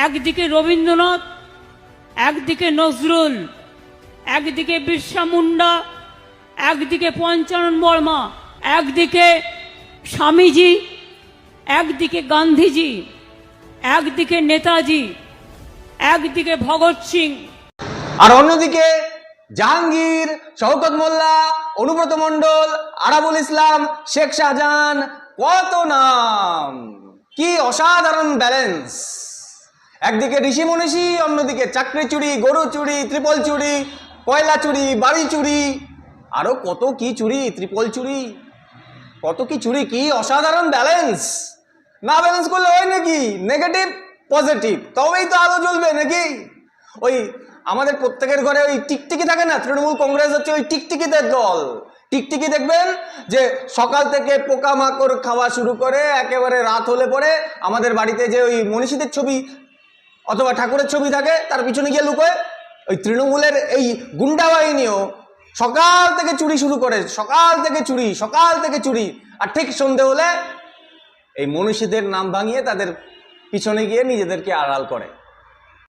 একদিকে রবীন্দ্রনাথ, একদিকে নজরুল, একদিকে বিরসা মুন্ডা, একদিকে পঞ্চানন বর্মা, একদিকে স্বামীজি, একদিকে গান্ধীজি, একদিকে নেতাজি, একদিকে ভগৎ সিং, আর অন্যদিকে জাহাঙ্গীর, শওকত মোল্লা, অনুব্রত মণ্ডল, আরাবুল ইসলাম, শেখ শাহজাহান, কত নাম! কি অসাধারণ ব্যালেন্স! একদিকে ঋষি মনীষী, অন্যদিকে চাকরি চুরি, গরু চুরি, ত্রিপল চুরি, কয়লা চুরি, বাড়ি চুরি, আরো কত কি চুরি, ত্রিপল চুরি, কত কি চুরি! কি অসাধারণ ব্যালেন্স! না ব্যালেন্স করলে হয় নাকি? নেগেটিভ পজিটিভ, তবেই তো আলো জ্বলবে নাকি? ওই আমাদের প্রত্যেকের ঘরে ওই টিকটিকি থাকে না, তৃণমূল কংগ্রেস হচ্ছে ওই টিকটিকিদের দল। টিকটিকি দেখবেন যে সকাল থেকে পোকামাকড় খাওয়া শুরু করে একেবারে রাত হলে পরে আমাদের বাড়িতে যে ওই মনীষীদের ছবি অথবা ঠাকুরের ছবি থাকে তার পিছনে গিয়ে লুকোয়। ওই তৃণমূলের এই গুন্ডা বাহিনীও সকাল থেকে চুরি শুরু করে, সকাল থেকে চুরি, সকাল থেকে চুরি, আর ঠিক সন্ধে হলে এই মনীষীদের নাম ভাঙিয়ে তাদের পিছনে গিয়ে নিজেদেরকে আড়াল করে।